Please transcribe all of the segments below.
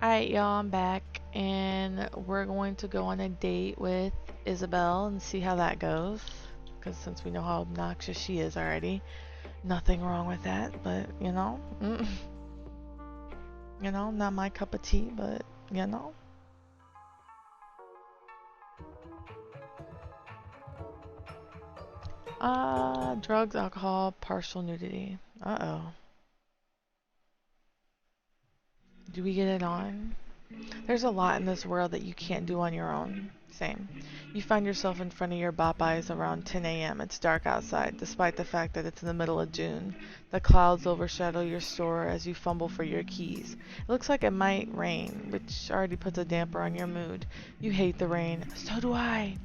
Alright, y'all, I'm back, and we're going to go on a date with Isabel and see how that goes. Because since we know how obnoxious she is already, nothing wrong with that, but not my cup of tea, but you know. Drugs, alcohol, partial nudity. Uh-oh. Do we get it on? There's a lot in this world that you can't do on your own. Same. You find yourself in front of your bop eyes around 10 a.m. It's dark outside, despite the fact that it's in the middle of June. The clouds overshadow your store as you fumble for your keys. It looks like it might rain, which already puts a damper on your mood. You hate the rain. So do I.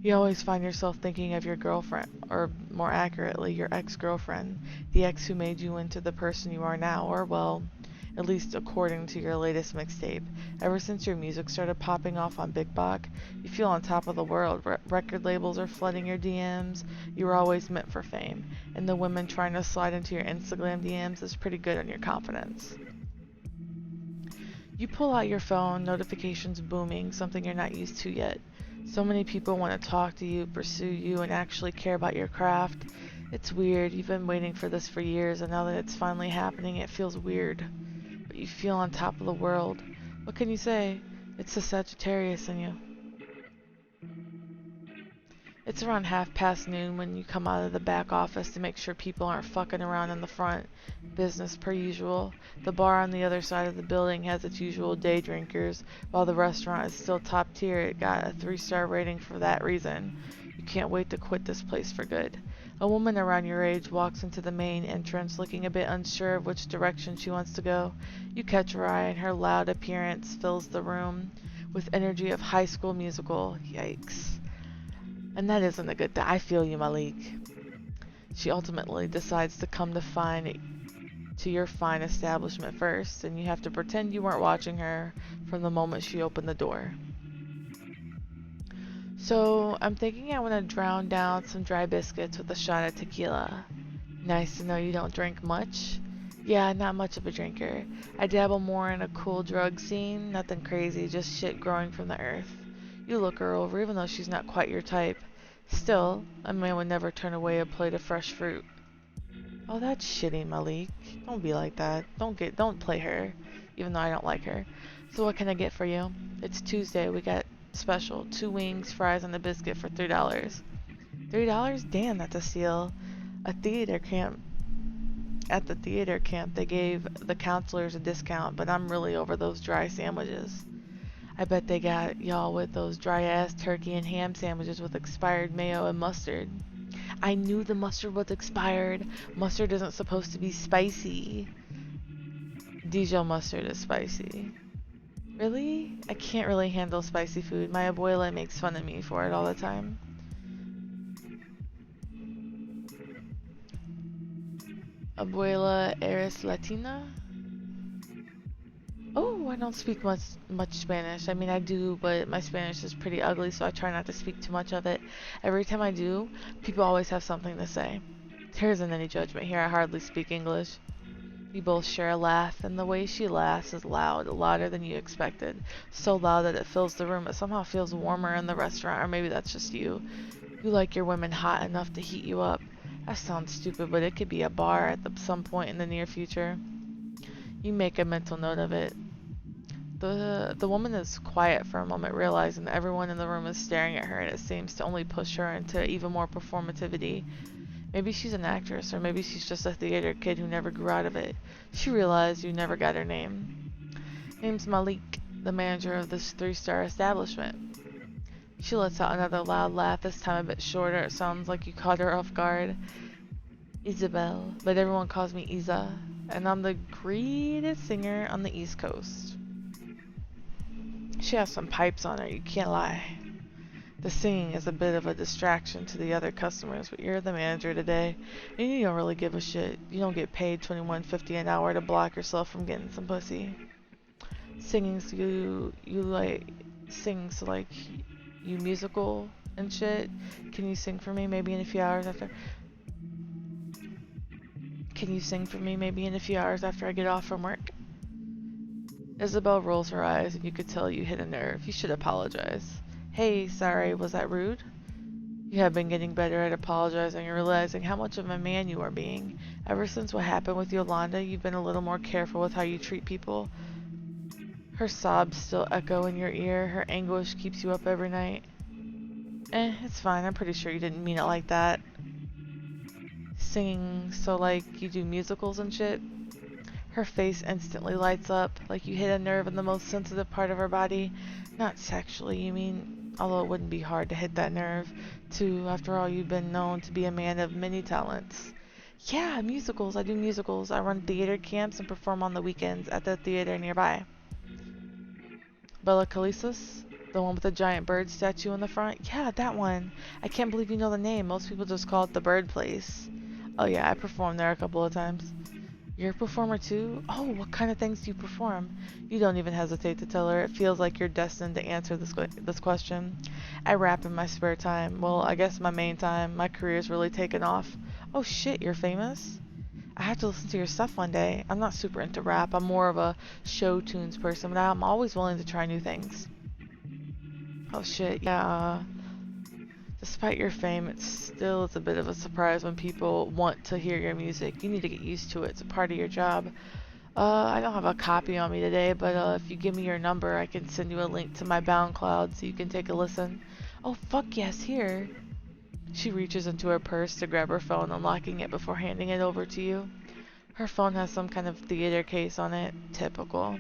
You always find yourself thinking of your girlfriend, or more accurately, your ex-girlfriend, the ex who made you into the person you are now, or well, at least according to your latest mixtape. Ever since your music started popping off on Big Bach, you feel on top of the world. Record labels are flooding your DMs. You were always meant for fame, and the women trying to slide into your Instagram DMs is pretty good on your confidence. You pull out your phone, notifications booming, something you're not used to yet. So many people want to talk to you, pursue you, and actually care about your craft. It's weird. You've been waiting for this for years, and now that it's finally happening, it feels weird. But you feel on top of the world. What can you say? It's the Sagittarius in you. It's around noon when you come out of the back office to make sure people aren't fucking around in the front. Business per usual. The bar on the other side of the building has its usual day drinkers, while the restaurant is still top tier. It got a 3-star rating for that reason. You can't wait to quit this place for good. A woman around your age walks into the main entrance looking a bit unsure of which direction she wants to go. You catch her eye and her loud appearance fills the room with energy of High School Musical. Yikes. And that isn't a good thing. I feel you, Malik. She ultimately decides to come to your fine establishment first, and you have to pretend you weren't watching her from the moment she opened the door. So, I'm thinking I want to drown down some dry biscuits with a shot of tequila. Nice to know you don't drink much. Yeah, not much of a drinker. I dabble more in a cool drug scene, nothing crazy, just shit growing from the earth. You look her over, even though she's not quite your type. Still, a man would never turn away a plate of fresh fruit. Oh, that's shitty, Malik. Don't be like that. Don't play her, even though I don't like her. So what can I get for you? It's Tuesday. We got special. 2 wings, fries, and a biscuit for $3. $3? Damn, that's a steal. At the theater camp, they gave the counselors a discount, but I'm really over those dry sandwiches. I bet they got y'all with those dry-ass turkey and ham sandwiches with expired mayo and mustard. I knew the mustard was expired. Mustard isn't supposed to be spicy. Dijon mustard is spicy. Really? I can't really handle spicy food. My abuela makes fun of me for it all the time. Abuela eres Latina? Oh, I don't speak much Spanish. I mean, I do, but my Spanish is pretty ugly, so I try not to speak too much of it. Every time I do, people always have something to say. There isn't any judgment here. I hardly speak English. We both share a laugh, and the way she laughs is loud, louder than you expected. So loud that it fills the room. It somehow feels warmer in the restaurant, or maybe that's just you. You like your women hot enough to heat you up. That sounds stupid, but it could be a bar at some point in the near future. You make a mental note of it. The woman is quiet for a moment, realizing that everyone in the room is staring at her, and it seems to only push her into even more performativity. Maybe she's an actress, or maybe she's just a theater kid who never grew out of it. She realized you never got her name. Name's Malik, the manager of this 3-star establishment. She lets out another loud laugh, this time a bit shorter. It sounds like you caught her off guard. Isabel, but everyone calls me Isa, and I'm the greatest singer on the East Coast. She has some pipes on her, you can't lie. The singing is a bit of a distraction to the other customers, but you're the manager today, and you don't really give a shit. You don't get paid $21.50 an hour to block yourself from getting some pussy. Singing, so you like sing, so like you musical and shit. Can you sing for me maybe in a few hours after? Can you sing for me maybe in a few hours after I get off from work? Isabel rolls her eyes and you could tell you hit a nerve. You should apologize. Hey, sorry, was that rude? You have been getting better at apologizing and realizing how much of a man you are being. Ever since what happened with Yolanda, you've been a little more careful with how you treat people. Her sobs still echo in your ear. Her anguish keeps you up every night. It's fine. I'm pretty sure you didn't mean it like that. Singing so like you do musicals and shit. Her face instantly lights up, like you hit a nerve in the most sensitive part of her body. Not sexually, you mean? Although it wouldn't be hard to hit that nerve, too. After all, you've been known to be a man of many talents. Yeah, musicals. I do musicals. I run theater camps and perform on the weekends at the theater nearby. Bella Calisis? The one with the giant bird statue in the front? Yeah, that one. I can't believe you know the name. Most people just call it the Bird Place. Oh yeah, I performed there a couple of times. You're a performer too? Oh, what kind of things do you perform? You don't even hesitate to tell her. It feels like you're destined to answer this question. I rap in my spare time. Well, I guess my main time. My career's really taken off. Oh shit, you're famous? I have to listen to your stuff one day. I'm not super into rap. I'm more of a show tunes person, but I'm always willing to try new things. Oh shit, yeah. Despite your fame, it still is a bit of a surprise when people want to hear your music. You need to get used to it. It's a part of your job. I don't have a copy on me today, but if you give me your number, I can send you a link to my BoundCloud so you can take a listen. Oh, fuck yes, here. She reaches into her purse to grab her phone, unlocking it before handing it over to you. Her phone has some kind of theater case on it. Typical.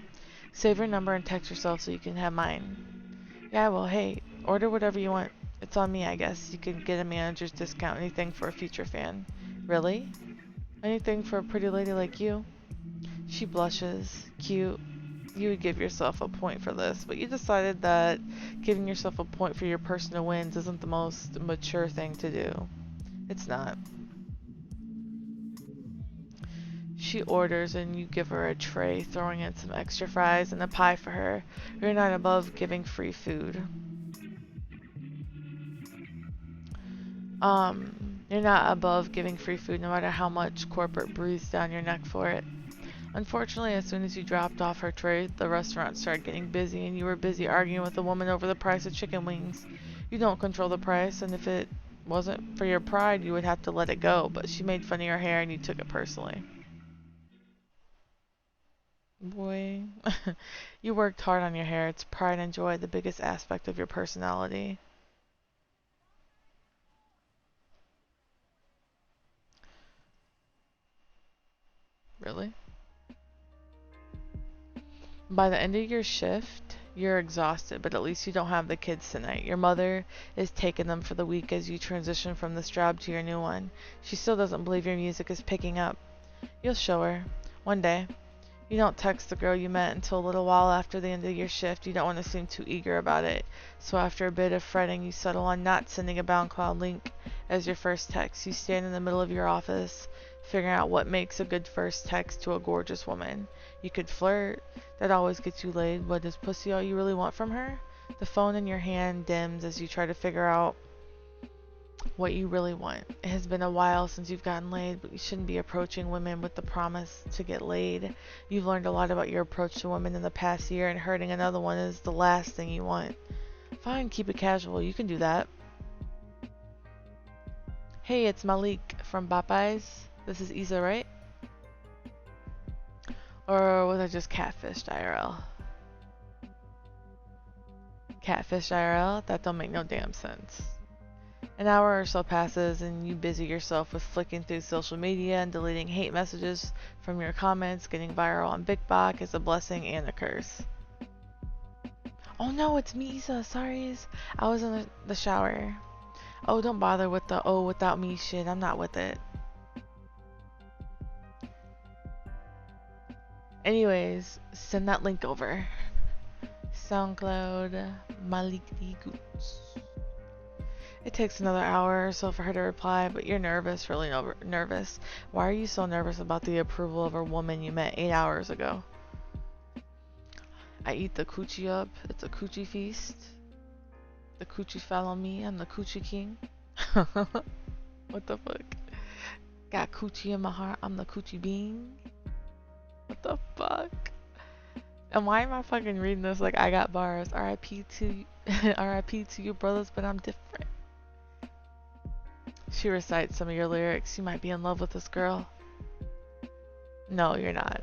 Save your number and text yourself so you can have mine. Yeah, well, hey, order whatever you want. It's on me, I guess. You can get a manager's discount, anything for a future fan. Really? Anything for a pretty lady like you? She blushes. Cute. You would give yourself a point for this, but you decided that giving yourself a point for your personal wins isn't the most mature thing to do. It's not. She orders and you give her a tray, throwing in some extra fries and a pie for her. You're not above giving free food. You're not above giving free food no matter how much corporate breathes down your neck for it. Unfortunately, as soon as you dropped off her tray, the restaurant started getting busy and you were busy arguing with the woman over the price of chicken wings. You don't control the price, and if it wasn't for your pride, you would have to let it go, but she made fun of your hair and you took it personally. Boy, you worked hard on your hair. It's pride and joy, the biggest aspect of your personality. Really? By the end of your shift, you're exhausted, but at least you don't have the kids tonight. Your mother is taking them for the week as you transition from this job to your new one. She still doesn't believe your music is picking up. You'll show her. One day. You don't text the girl you met until a little while after the end of your shift. You don't want to seem too eager about it. So after a bit of fretting, you settle on not sending a BoundCloud link as your first text. You stand in the middle of your office, figuring out what makes a good first text to a gorgeous woman. You could flirt. That always gets you laid. But is pussy all you really want from her? The phone in your hand dims as you try to figure out what you really want. It has been a while since you've gotten laid, but you shouldn't be approaching women with the promise to get laid. You've learned a lot about your approach to women in the past year, and hurting another one is the last thing you want. Fine, keep it casual. You can do that. Hey, it's Malik from Popeyes. This is Isa, right? Or was I just catfished IRL? Catfish IRL? That don't make no damn sense. An hour or so passes and you busy yourself with flicking through social media and deleting hate messages from your comments. Getting viral on BigBok is a blessing and a curse. Oh no, it's me, Isa. Sorry. I was in the shower. Oh, don't bother with the oh without me shit. I'm not with it. Anyways, send that link over. SoundCloud Malik D. Goots. It takes another hour or so for her to reply, but you're nervous, really nervous. Why are you so nervous about the approval of a woman you met 8 hours ago? I eat the coochie up. It's a coochie feast. The coochie fell on me. I'm the coochie king. What the fuck? Got coochie in my heart. I'm the coochie bean. What the fuck? And why am I fucking reading this like I got bars? R.I.P. to R.I.P. to your brothers, but I'm different. She recites some of your lyrics. You might be in love with this girl. No, you're not.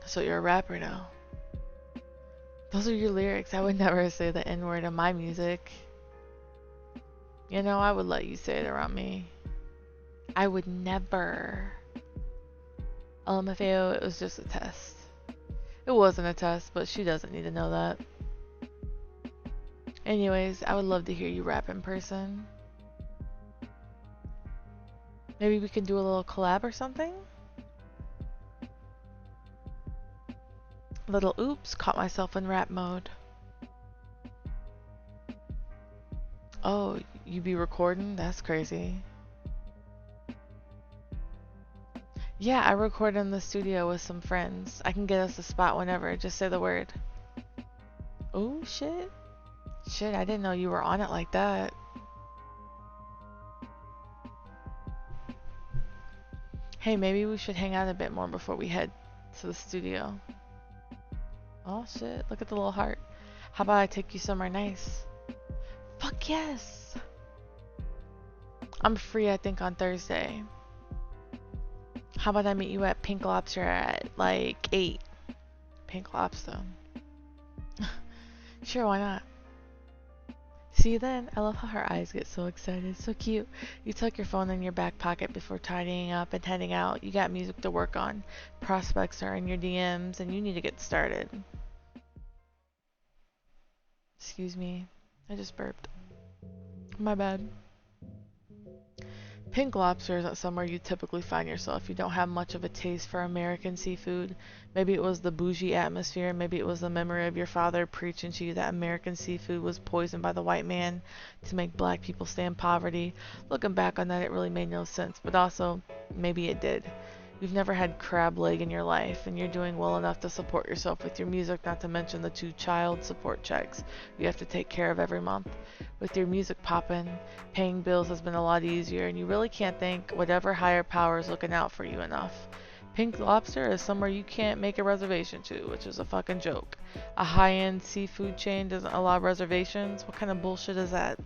So you're a rapper now. Those are your lyrics. I would never say the N-word in my music. You know, I would let you say it around me. I would never. LMFAO, it was just a test. It wasn't a test, but she doesn't need to know that. Anyways, I would love to hear you rap in person. Maybe we can do a little collab or something? Little oops, caught myself in rap mode. Oh, you be recording? That's crazy. Yeah, I record in the studio with some friends. I can get us a spot whenever. Just say the word. Oh, shit. Shit, I didn't know you were on it like that. Hey, maybe we should hang out a bit more before we head to the studio. Oh, shit. Look at the little heart. How about I take you somewhere nice? Fuck yes! I'm free, I think, on Thursday. How about I meet you at Pink Lobster at like 8? Pink Lobster. Sure, why not? See you then. I love how her eyes get so excited. So cute. You tuck your phone in your back pocket before tidying up and heading out. You got music to work on. Prospects are in your DMs and you need to get started. Excuse me. I just burped. My bad. Pink Lobster isn't somewhere you typically find yourself. You don't have much of a taste for American seafood. Maybe it was the bougie atmosphere. Maybe it was the memory of your father preaching to you that American seafood was poisoned by the white man to make black people stay in poverty. Looking back on that, it really made no sense. But also, maybe it did. You've never had crab leg in your life, and you're doing well enough to support yourself with your music, not to mention the 2 child support checks you have to take care of every month. With your music poppin', paying bills has been a lot easier, and you really can't thank whatever higher power is looking out for you enough. Pink Lobster is somewhere you can't make a reservation to, which is a fucking joke. A high-end seafood chain doesn't allow reservations? What kind of bullshit is that?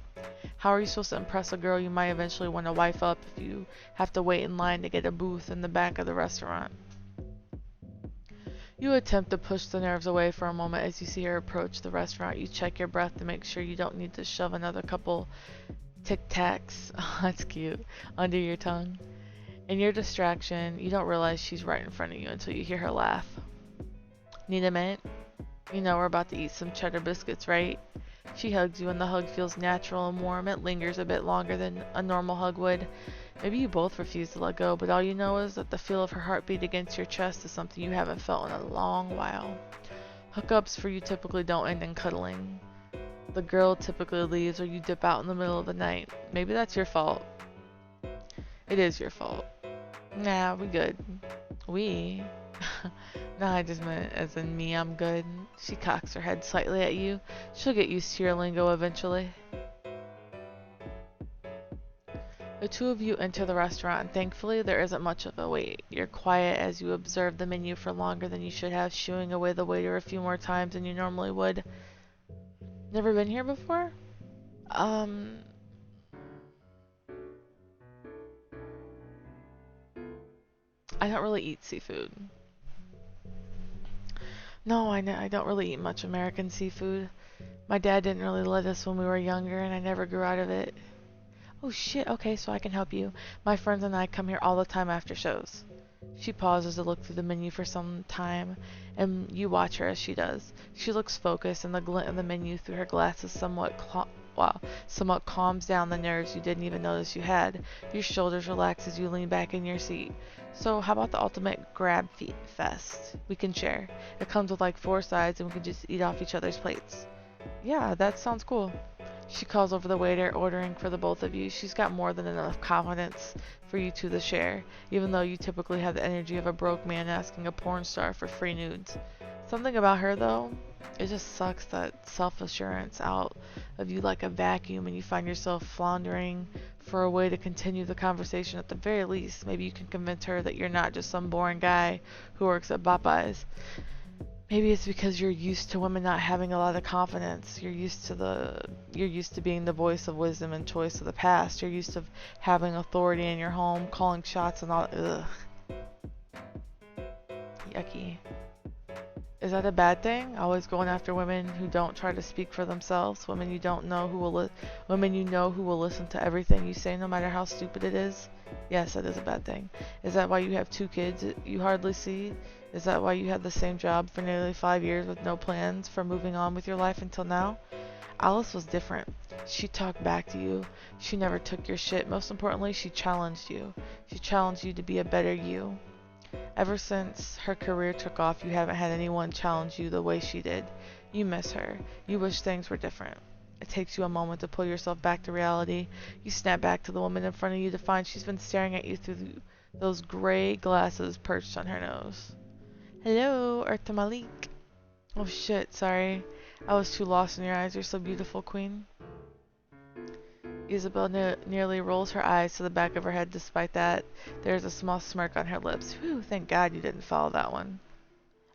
How are you supposed to impress a girl you might eventually want to wife up if you have to wait in line to get a booth in the back of the restaurant? You attempt to push the nerves away for a moment as you see her approach the restaurant. You check your breath to make sure you don't need to shove another couple Tic Tacs, oh, that's cute, under your tongue. In your distraction, you don't realize she's right in front of you until you hear her laugh. Need a mint? You know we're about to eat some cheddar biscuits, right? She hugs you and the hug feels natural and warm. It lingers a bit longer than a normal hug would. Maybe you both refuse to let go, but all you know is that the feel of her heartbeat against your chest is something you haven't felt in a long while. Hookups for you typically don't end in cuddling. The girl typically leaves or you dip out in the middle of the night. Maybe that's your fault. It is your fault. Nah, we good. We? Nah, I just meant as in me, I'm good. She cocks her head slightly at you. She'll get used to your lingo eventually. The 2 of you enter the restaurant, and thankfully there isn't much of a wait. You're quiet as you observe the menu for longer than you should have, shooing away the waiter a few more times than you normally would. Never been here before? I don't really eat seafood. No, I don't really eat much American seafood. My dad didn't really let us when we were younger, and I never grew out of it. Oh shit, okay, so I can help you. My friends and I come here all the time after shows. She pauses to look through the menu for some time, and you watch her as she does. She looks focused, and the glint of the menu through her glasses somewhat calms down the nerves you didn't even notice you had. Your shoulders relax as you lean back in your seat. So how about the ultimate grab feet fest? We can share. It comes with like 4 sides, and we can just eat off each other's plates. Yeah, that sounds cool. She calls over the waiter, ordering for the both of you. She's got more than enough confidence for you two to share, even though you typically have the energy of a broke man asking a porn star for free nudes. Something about her, though, it just sucks that self-assurance out of you like a vacuum, and you find yourself floundering for a way to continue the conversation at the very least. Maybe you can convince her that you're not just some boring guy who works at Popeyes. Maybe it's because you're used to women not having a lot of confidence. You're used to being the voice of wisdom and choice of the past. You're used to having authority in your home, calling shots and all. Ugh. Yucky. Is that a bad thing? Always going after women who don't try to speak for themselves, women you don't know who will women you know who will listen to everything you say no matter how stupid it is? Yes, that is a bad thing. Is that why you have 2 kids you hardly see? Is that why you had the same job for nearly 5 years with no plans for moving on with your life until now? Alice was different. She talked back to you. She never took your shit. Most importantly, she challenged you. She challenged you to be a better you. Ever since her career took off, you haven't had anyone challenge you the way she did. You miss her. You wish things were different. It takes you a moment to pull yourself back to reality. You snap back to the woman in front of you to find she's been staring at you through those gray glasses perched on her nose. Hello, Eartha Malik. Oh shit, sorry. I was too lost in your eyes. You're so beautiful, queen. Isabel nearly rolls her eyes to the back of her head. Despite that, there's a small smirk on her lips. Whew, thank God you didn't follow that one.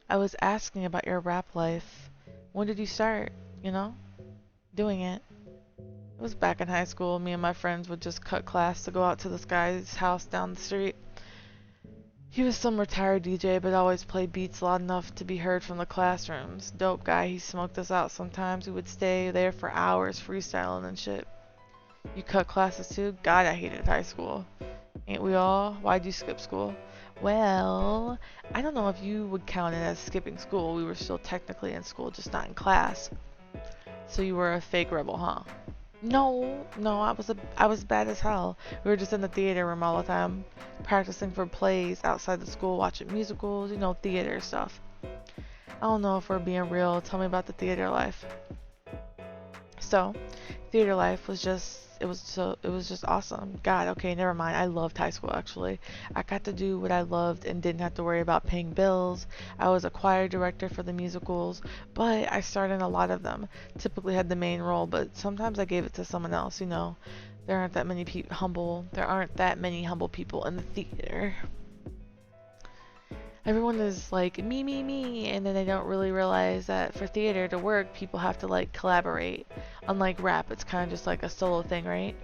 I was asking about your rap life. When did you start, doing it? It was back in high school. Me and my friends would just cut class to go out to this guy's house down the street. He was some retired DJ, but always played beats loud enough to be heard from the classrooms. Dope guy. He smoked us out sometimes. We would stay there for hours freestyling and shit. You cut classes too? God, I hated high school. Ain't we all? Why'd you skip school? Well, I don't know if you would count it as skipping school. We were still technically in school, just not in class. So you were a fake rebel, huh? No, I was bad as hell. We were just in the theater room all the time, practicing for plays outside the school, watching musicals, theater stuff. I don't know if we're being real. Tell me about the theater life. So, theater life was just awesome. God, okay, never mind. I loved high school actually. I got to do what I loved and didn't have to worry about paying bills. I was a choir director for the musicals, but I starred in a lot of them. Typically had the main role, but sometimes I gave it to someone else, There aren't that many humble people in the theater. Everyone is like me, and then they don't really realize that for theater to work, people have to collaborate. Unlike rap, it's kind of just like a solo thing, right?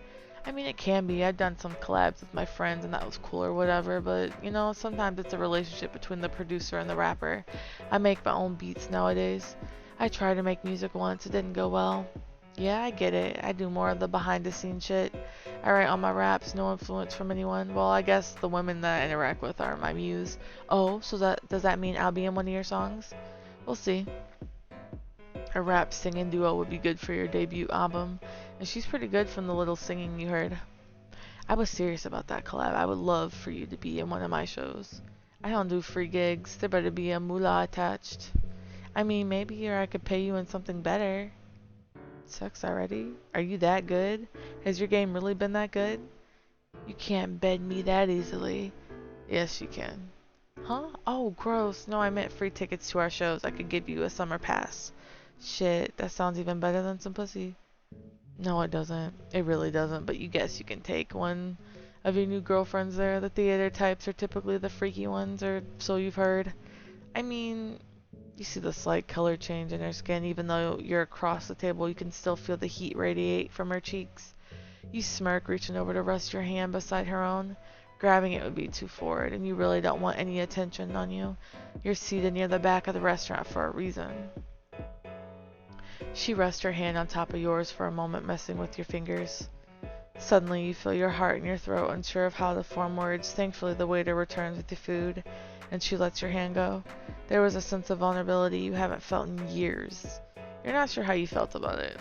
I mean, it can be. I've done some collabs with my friends, and that was cool or whatever, but sometimes it's a relationship between the producer and the rapper. I make my own beats nowadays. I tried to make music once, it didn't go well. Yeah, I get it. I do more of the behind the scenes shit. I write all my raps, no influence from anyone. Well, I guess the women that I interact with are my muse. Oh, so does that mean I'll be in one of your songs? We'll see. A rap singing duo would be good for your debut album. And she's pretty good from the little singing you heard. I was serious about that collab. I would love for you to be in one of my shows. I don't do free gigs. There better be a moolah attached. I mean, maybe or I could pay you in something better. Sucks already? Are you that good? Has your game really been that good? You can't bed me that easily. Yes, you can. Huh? Oh, gross. No, I meant free tickets to our shows. I could give you a summer pass. Shit, that sounds even better than some pussy. No, it doesn't. It really doesn't, but you guess you can take one of your new girlfriends there. The theater types are typically the freaky ones, or so you've heard. I mean, you see the slight color change in her skin. Even though you're across the table, you can still feel the heat radiate from her cheeks. You smirk, reaching over to rest your hand beside her own. Grabbing it would be too forward, and you really don't want any attention on you. You're seated near the back of the restaurant for a reason. She rests her hand on top of yours for a moment, messing with your fingers. Suddenly, you feel your heart in your throat, unsure of how to form words. Thankfully, the waiter returns with the food, and she lets your hand go. There was a sense of vulnerability you haven't felt in years. You're not sure how you felt about it.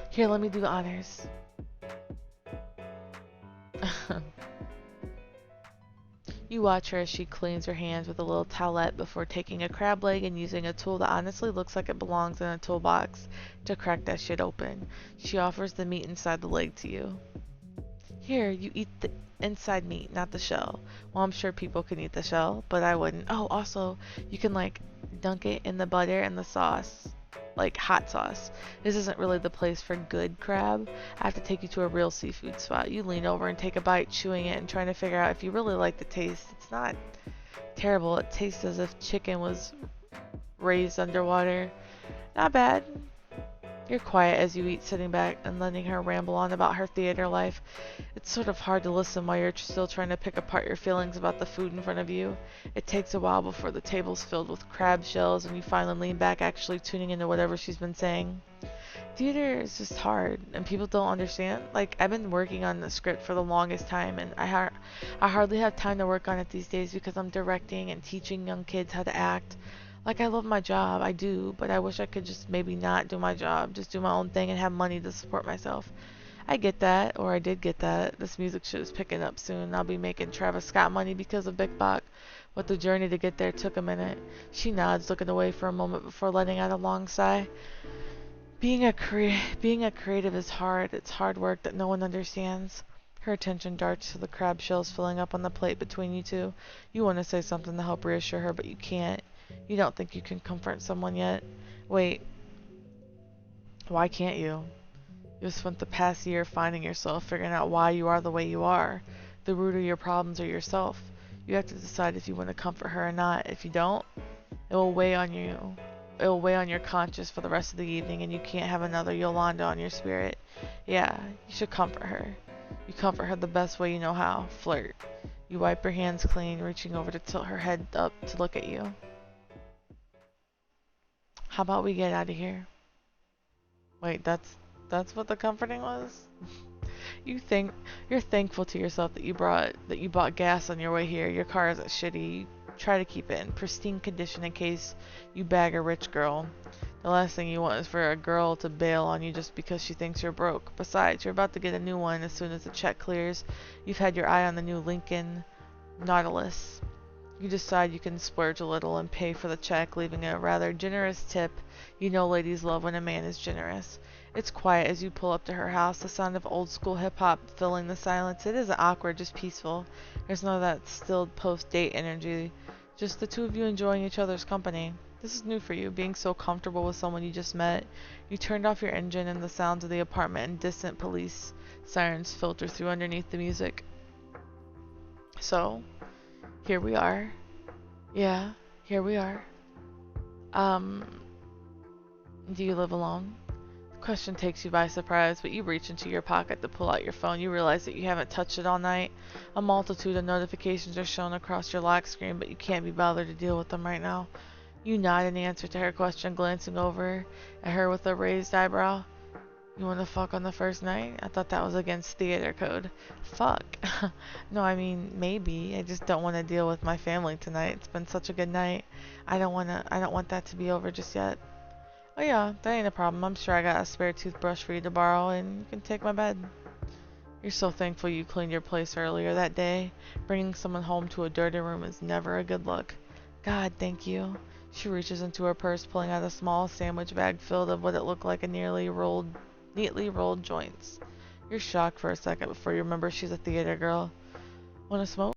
Here, let me do the honors. You watch her as she cleans her hands with a little towelette before taking a crab leg and using a tool that honestly looks like it belongs in a toolbox to crack that shit open. She offers the meat inside the leg to you. Here, you eat the inside meat, not the shell. Well, I'm sure people can eat the shell, but I wouldn't. Oh, also, you can dunk it in the butter and the sauce. like hot sauce. This isn't really the place for good crab. I have to take you to a real seafood spot. You lean over and take a bite, chewing it and trying to figure out if you really like the taste. It's not terrible. It tastes as if chicken was raised underwater. Not bad. You're quiet as you eat, sitting back and letting her ramble on about her theater life. It's sort of hard to listen while you're still trying to pick apart your feelings about the food in front of you. It takes a while before the table's filled with crab shells and you finally lean back, actually tuning into whatever she's been saying. Theater is just hard, and people don't understand. Like, I've been working on the script for the longest time, and I hardly have time to work on it these days because I'm directing and teaching young kids how to act. Like, I love my job, I do, but I wish I could just maybe not do my job, just do my own thing and have money to support myself. I get that, or I did get that. This music shit is picking up soon. I'll be making Travis Scott money because of Big Bach, but the journey to get there took a minute. She nods, looking away for a moment before letting out a long sigh. Being a creative is hard. It's hard work that no one understands. Her attention darts to the crab shells filling up on the plate between you two. You want to say something to help reassure her, but you can't. You don't think you can comfort someone yet. Wait, why can't you? You've spent the past year finding yourself, figuring out why you are the way you are. The root of your problems are yourself. You have to decide if you want to comfort her or not. If you don't, it will weigh on you. It will weigh on your conscience for the rest of the evening, and you can't have another Yolanda on your spirit. Yeah, you should comfort her. You comfort her the best way you know how. Flirt. You wipe her hands clean, reaching over to tilt her head up to look at you. How about we get out of here? Wait, that's what the comforting was? You're thankful to yourself that you bought gas on your way here. Your car isn't shitty. You try to keep it in pristine condition in case you bag a rich girl. The last thing you want is for a girl to bail on you just because she thinks you're broke. Besides, you're about to get a new one as soon as the check clears. You've had your eye on the new Lincoln Nautilus. You decide you can splurge a little and pay for the check, leaving a rather generous tip. You know ladies love when a man is generous. It's quiet as you pull up to her house, the sound of old school hip hop filling the silence. It isn't awkward, just peaceful. There's none of that stilled post-date energy. Just the two of you enjoying each other's company. This is new for you, being so comfortable with someone you just met. You turned off your engine and the sounds of the apartment and distant police sirens filter through underneath the music. So, here we are. Yeah, here we are. Do you live alone? The question takes you by surprise, but you reach into your pocket to pull out your phone. You realize that you haven't touched it all night. A multitude of notifications are shown across your lock screen, but you can't be bothered to deal with them right now. You nod in answer to her question, glancing over at her with a raised eyebrow. You want to fuck on the first night? I thought that was against theater code. Fuck. No, I mean, maybe. I just don't want to deal with my family tonight. It's been such a good night. I don't want that to be over just yet. Oh yeah, that ain't a problem. I'm sure I got a spare toothbrush for you to borrow, and you can take my bed. You're so thankful you cleaned your place earlier that day. Bringing someone home to a dirty room is never a good look. God, thank you. She reaches into her purse, pulling out a small sandwich bag filled of what it looked like a neatly rolled joints. You're shocked for a second before you remember she's a theater girl. Want to smoke?